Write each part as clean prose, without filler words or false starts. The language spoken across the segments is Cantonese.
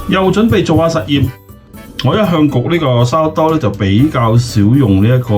又準備做下實驗。我一向焗呢個沙律多咧就比較少用呢一個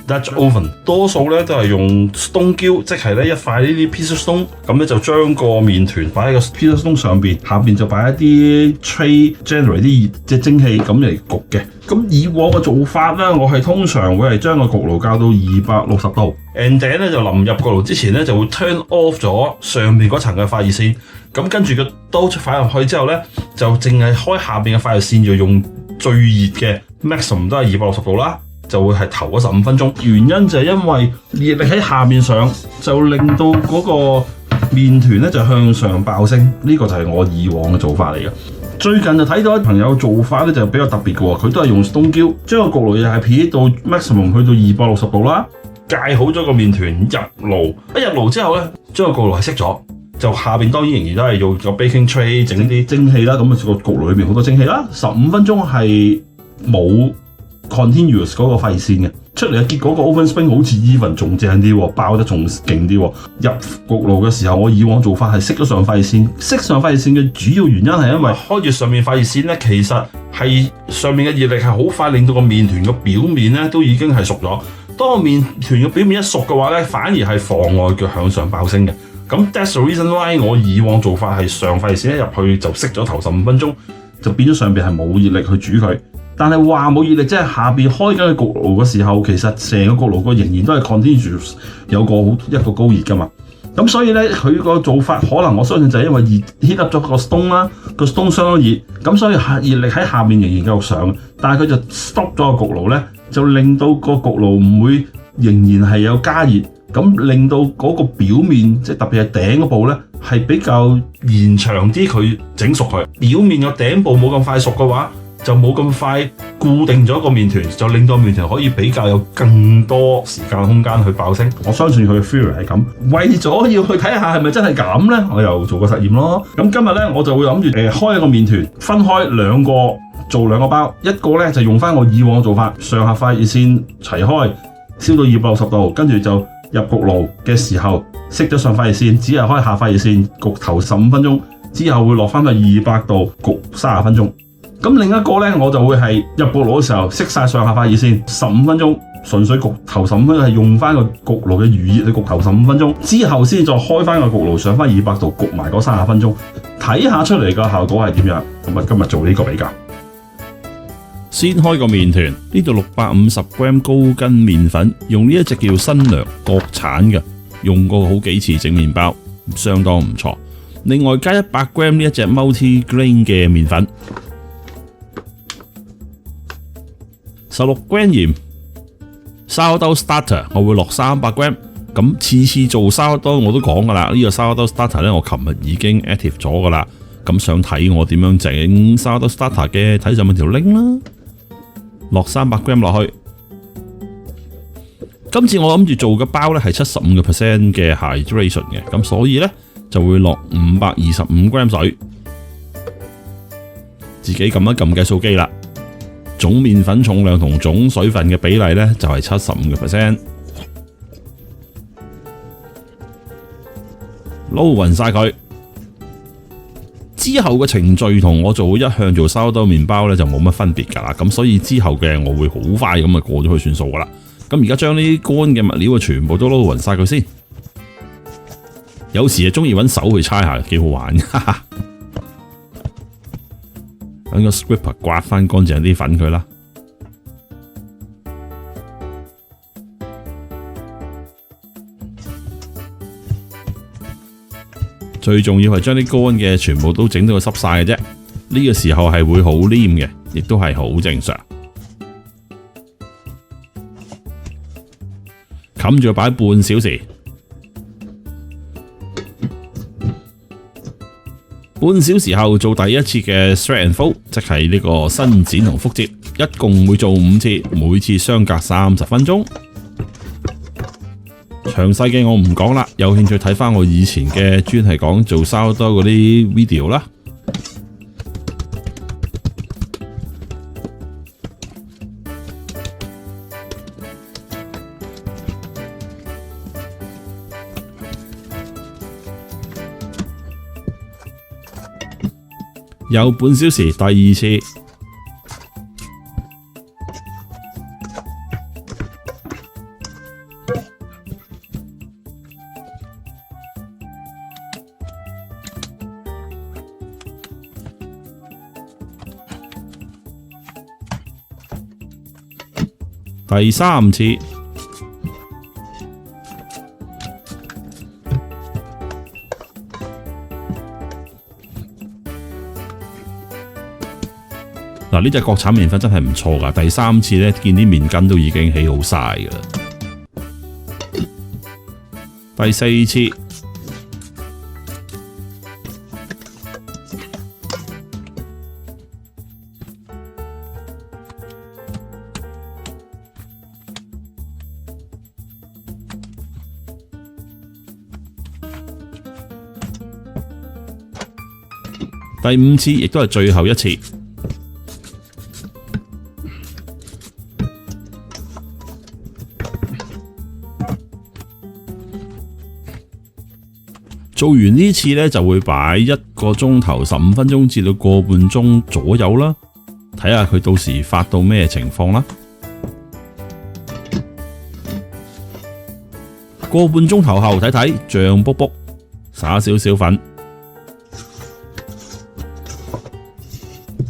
Dutch oven， 多數咧都係用 stone grill， 即係咧一塊呢啲 pizza stone， 咁咧就將個麵團擺喺個 pizza stone 上邊，下邊就擺一啲 tray generate 啲熱即係蒸氣咁嚟焗嘅。咁以往嘅做法咧，我係通常會係將個焗爐校到260度 ，and then 咧就臨入焗爐之前咧就會 turn off 咗上面嗰層嘅發熱線，咁跟住個刀擺入去之後咧，就淨係開下邊嘅發熱線，就用最熱嘅 maximum 都係260度啦，就會係頭嗰15分鐘。原因就係因為熱力喺下面上，就令到嗰個麵團咧就向上爆升。呢個就係我以往嘅做法嚟嘅。最近就睇到啲朋友做法咧就比較特別嘅喎，佢都係用 stone grill， 將個焗爐又係 heat 到 maximum 去到260度啦，介好咗個麵團入爐。一入爐之後咧，將個焗爐係熄咗。就下邊當然仍然都係用個 baking tray 整啲蒸氣啦，咁個焗爐裏邊好多蒸氣啦。15分鐘係冇 continuous 嗰個發熱線嘅，出嚟嘅結果個 oven spring 好似 even 仲正啲喎，爆得仲勁啲喎。入焗爐嘅時候，我以往做法係熄咗上發熱線，熄上發熱線嘅主要原因係因為開住上面發熱線咧，其實係上面嘅熱力係好快令到個麵團嘅表面咧都已經係熟咗。當個麵團嘅表面一熟嘅話咧，反而係妨礙佢向上爆升嘅。咁 that's the reason why 我以往做法係上發熱線一入去就熄咗頭15分鐘，就變咗上邊係冇熱力去煮佢。但係話冇熱力，即係下邊開緊嘅焗爐嘅時候，其實成個焗爐個仍然都係 continuous 有一個高熱噶嘛。咁所以咧，佢個做法可能我相信就係因為熱 heat up 咗個 stone 啦，個 stone 相當熱，咁所以熱力喺下面仍然繼續上，但係佢就 stop 咗個焗爐咧，就令到個焗爐唔會仍然係有加熱。咁令到嗰個表面，即係特別係頂嗰部咧，係比較延長啲佢整熟佢。表面個頂部冇咁快熟嘅話，就冇咁快固定咗個麵團，就令到麵團可以比較有更多時間空間去爆升。我相信佢嘅 theory 係咁。為咗要去睇下係咪真係咁咧，我又做個實驗咯。咁今日咧我就會諗住開一個麵團，分開兩個做兩個包，一個咧就用翻我以往嘅做法，上下發熱線齊開，燒到260度，跟住就入焗爐嘅時候熄咗上發熱線，只係開下發熱線焗頭15分鐘，之後會落翻去200度焗30分鐘。咁另一個咧，我就會係入焗爐嘅時候熄晒上下發熱線15分鐘，純粹焗頭15分鐘，係用翻個焗爐嘅餘熱去焗頭15分鐘，之後先再開翻個焗爐上翻200度焗埋嗰30分鐘，睇下出嚟個效果係點樣。咁啊，今日做呢個比較。先開個麵團，呢度650g 高筋麵粉，用呢一隻叫新娘國產嘅，用過好幾次整麵包，相當唔錯。另外加100g 呢一隻 multi-grain 嘅麵粉，16g 鹽，sourdough starter 我會落300g。咁次次做 sourdough我都講噶啦，呢個 sourdough starter 咧我琴日已經 active 咗噶啦。咁想睇我點樣整 sourdough starter 嘅，睇上面條 link 啦。落300g 落去，今次我諗住做嘅包咧係75% 嘅 hydration 嘅，咁所以咧就會落525g 水，自己撳一撳計數機啦。總麵粉重量同總水分嘅比例咧就係75%，撈勻晒佢。之後嘅程序同我一向做sourdough麵包咧就冇乜分別㗎啦，咁所以之後嘅我會好快咁過咗去算數㗎啦。咁而家將呢啲乾嘅物料全部都撈勻晒佢先。有時就鍾意揾手去搓下，幾好玩。揾個 scraper 刮翻乾淨啲粉佢啦。最重要係將啲乾嘅全部都整到佢濕晒嘅啫，呢個時候係會好黏嘅，亦都係好正常。冚住擺半小時，半小時後做第一次嘅 thread and fold， 即係呢個伸展同複摺，一共會做5次，每次相隔30分鐘。詳細嘅我唔講啦，有興趣睇翻我以前嘅專係講做sourdough嗰啲 video 啦。又半小時，第二次。第三次。嗱，呢隻國產麵粉真係唔錯㗎，第三次呢，見啲麵筋都已經起好晒㗎啦。第四次。第五次亦都係最後一次。做完呢次呢，就會擺1個鐘頭15分鐘至到個半鐘左右啦，睇下佢到時發到咩情況啦。個半鐘頭後睇睇脹卜卜，灑少少粉。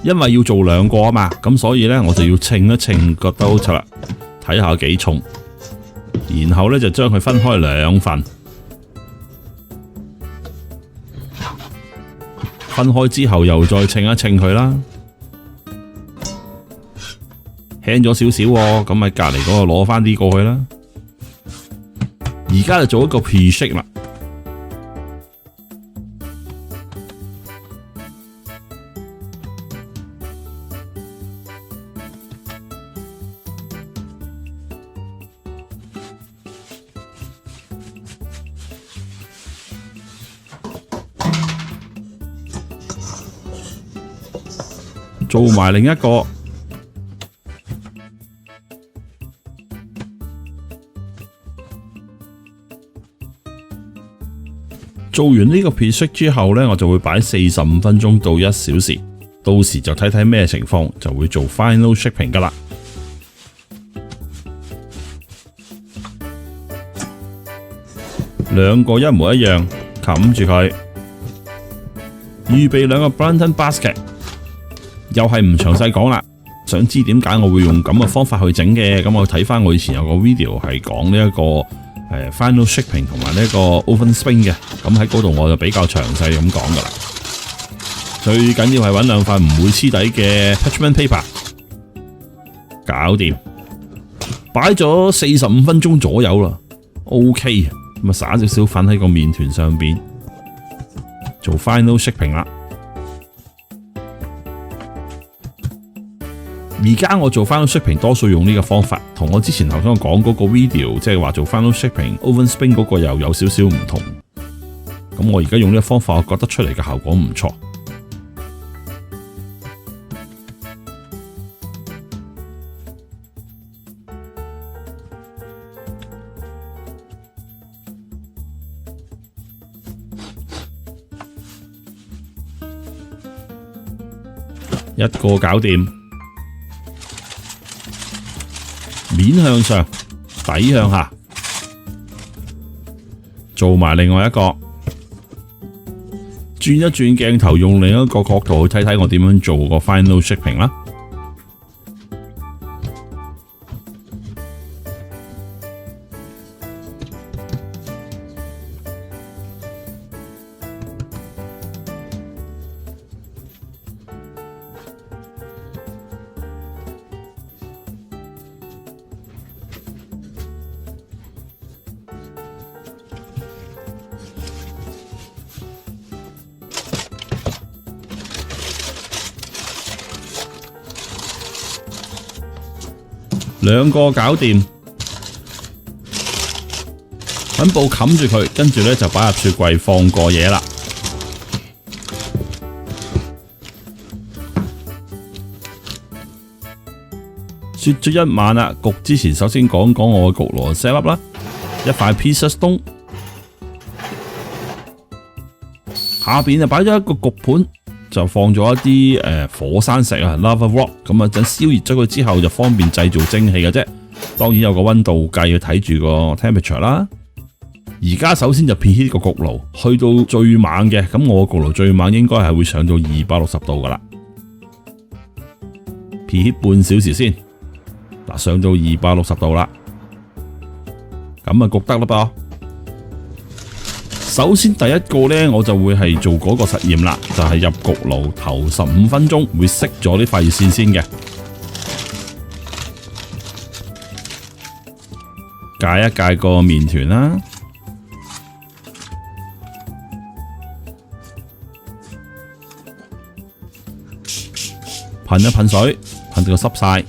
因為要做2個啊嘛，咁所以呢，我就要稱一稱個兜出啦，睇下幾重，然後呢，就將佢分開2份，分開之後又再稱一稱佢啦，輕咗少少喎，咁喺隔離嗰度攞返啲過去啦。而家就做一個 pre-shake 啦。做埋另一個，做完呢個 pre-shake 之後呢，我就會擺45分鐘到1小時，到時就睇睇咩情況，就會做 final shaping 㗎喇。2個一模一樣，冚住佢，預備2個 Brunton basket。又係唔詳細講啦，想知點解我會用咁嘅方法去整嘅，咁我睇翻我以前有個 video 係講呢一個final shaping 同埋呢個 oven spring 嘅，咁喺嗰度我就比較詳細咁講噶啦。最緊要係揾2塊唔會黐底嘅 parchment paper， 搞掂，擺咗45分鐘左右啦 ，OK， 咁啊灑少少粉喺個麵團上邊，做 final shaping 啦。而家我做 final shaping 多數用呢個方法，同我之前頭先講嗰個 video， 即係話做 final shaping oven spring 嗰個又有少少唔同。咁我而家用呢個方法，我覺得出嚟嘅效果唔錯。一個搞掂。面向上，底向下，做埋另外一個，轉一轉鏡頭，用另一個角度去睇睇我點樣做個 final shaping 啦。2個搞掂，粉布冚住佢，跟住呢就擺入雪櫃放過夜啦。雪咗1晚啦，焗之前首先講講我嘅焗爐 set up 啦，一塊 pizza stone， 下邊就擺咗一個焗盤，就放咗一啲火山石啊 lava rock， 咁啊等燒熱咗佢之後就方便製造蒸汽嘅啫。當然有個溫度計要睇住個 temperature 啦。而家首先就 preheat 個焗爐，去到最猛嘅，咁我個焗爐最猛應該係會上到260度噶啦。preheat 半小時先，嗱上到260度啦，咁啊焗得啦噃。首先第一個呢，我就會係做嗰個實驗啦，就係入焗爐頭15分鐘會熄咗啲發熱線先嘅，解一解個麵團啦，噴一噴水，噴到佢濕晒。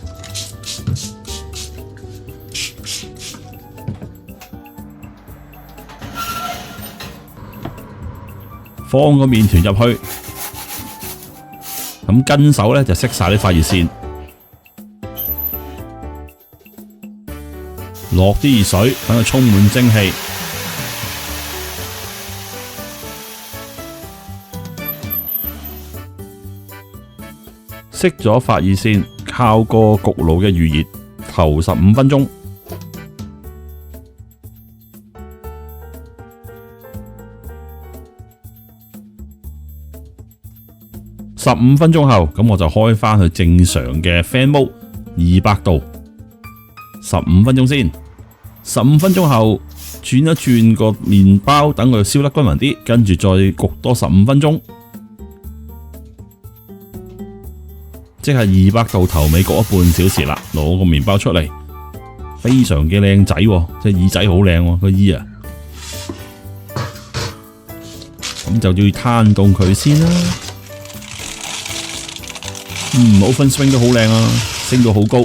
放個麵團入去，咁跟手呢就熄晒啲發熱線，落啲熱水，等佢充滿蒸氣。熄咗發熱線，靠個焗爐嘅預熱，頭15分鐘。15分鐘後，咁我就開返去正常嘅 fan mode 200度，15分鐘先。15分鐘後轉一轉個麵包，等佢燒得均勻啲，跟住再焗多15分鐘，即係200度頭尾焗咗半小時啦。攞個麵包出嚟，非常嘅靚仔喎，即係耳仔好靚喎個耳啊！咁就要攤凍佢先啦。oven swing 都好靚啊，升到好高。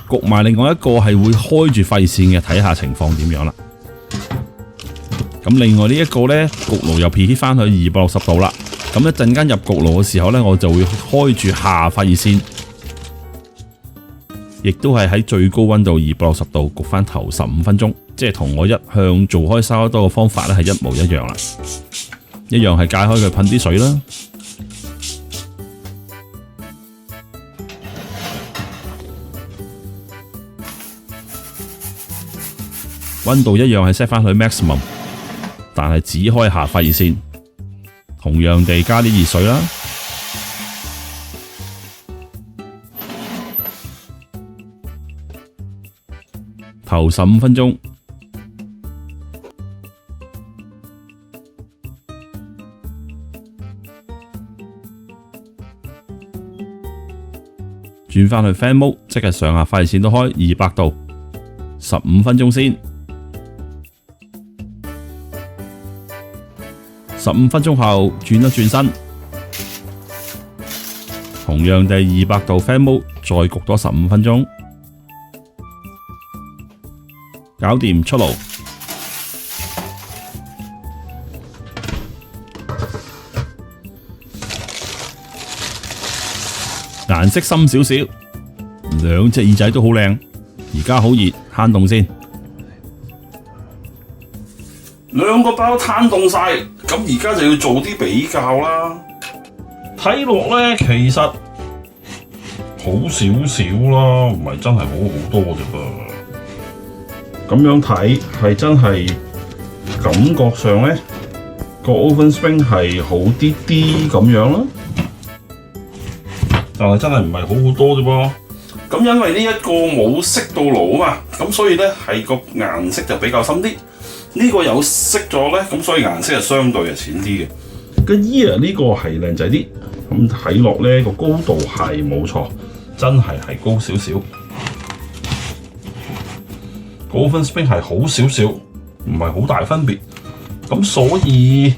焗埋另外一個係會開住發熱線嘅，睇下情況點樣啦。咁另外呢一個呢，焗爐又 preheat 翻去260度啦。咁一陣間入焗爐嘅時候呢，我就會開住下發熱線，亦都係喺最高溫度260度焗翻頭15分鐘，即係同我一向做開沙多嘅方法呢係一模一樣啦。一樣係解開佢噴啲水啦，溫度一樣係 set 翻去 maximum， 但係只開下發熱線，同樣地加啲熱水啦，頭15分鐘。轉返去 fan mode， 即係上下發熱線都開200度，15分鐘先。15分鐘後轉一轉身，同樣地200度 fan mode， 再焗多15分鐘，搞掂出爐。顏色深少少，兩隻耳仔都好靚。而家好熱，攤凍先。兩個包攤凍晒，咁而家就要做啲比較啦。睇落呢，其實好少少啦，唔係真係好好多啫噃。咁樣睇係真係感覺上呢個 oven spring 係好啲啲咁樣啦。但係真係唔係好好多啫噃，咁因為呢一個冇熄到爐啊嘛，咁所以呢係個顏色就比較深啲。呢個有熄咗呢，咁所以顏色係相對係淺啲嘅。個 ear 呢個係靚仔啲，咁睇落呢個高度係冇錯，真係高少少。個 oven spring 係好少少，唔係好大分別。咁所以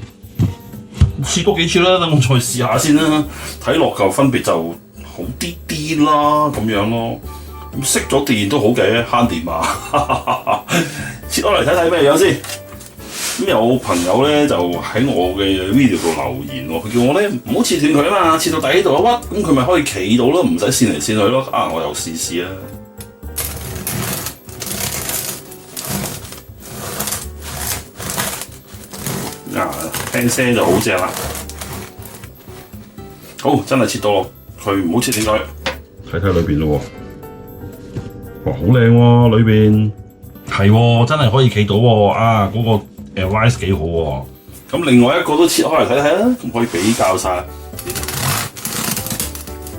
試多幾次啦，等我再試下先啦。睇落就分別就好啲啲啦，咁樣咯。咁熄咗電都好嘅，慳電嘛。切開嚟睇睇咩樣先。咁有朋友咧就喺我嘅 video 度留言喎，佢叫我咧唔好切斷佢啊嘛，切到底度一屈，咁佢咪可以企到咯，唔使線嚟線去咯。啊，我又試試啦。聲聲就好正啦。好，真係切到佢，唔好切斷佢。睇睇裏邊咯喎，哇，好靚喎裏邊，係喎，真係可以企到喎啊！嗰、個rice 幾好喎。咁另外一個都切開嚟睇睇啦，咁可以比較晒。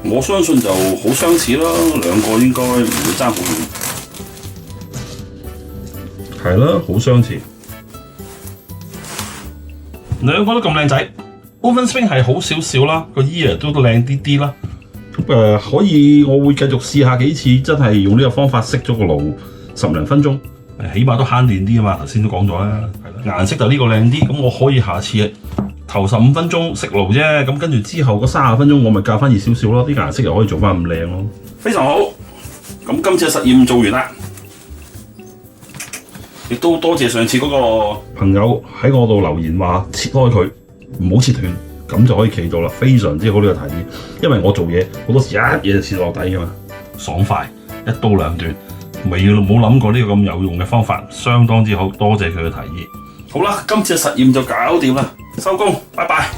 我相信就好相似啦，兩個應該唔會爭好遠。係啦，好相似，兩個都咁靚仔。Oven Spring 係好少少啦，個 ear 都靚啲啲啦。可以，我會繼續試下幾次，真係用呢個方法熄咗個爐10零分鐘，起碼都慳電啲啊嘛。頭先都講咗啦，顏色就呢個靚啲，咁我可以下次頭15分鐘熄爐啫，咁跟住之後嗰30分鐘我咪較翻熱少少咯，啲顏色又可以做翻咁靚咯。非常好，咁今次嘅實驗做完啦，亦都多謝上次嗰個朋友喺我度留言話切開佢，唔好切斷。咁就可以企到啦，非常之好呢個提議。因為我做嘢好多時一嘢就切落底㗎嘛，爽快，一刀兩斷，冇諗過呢個咁有用嘅方法，相當之好，多謝佢嘅提議。好啦，今次嘅實驗就搞掂啦，收工，拜拜。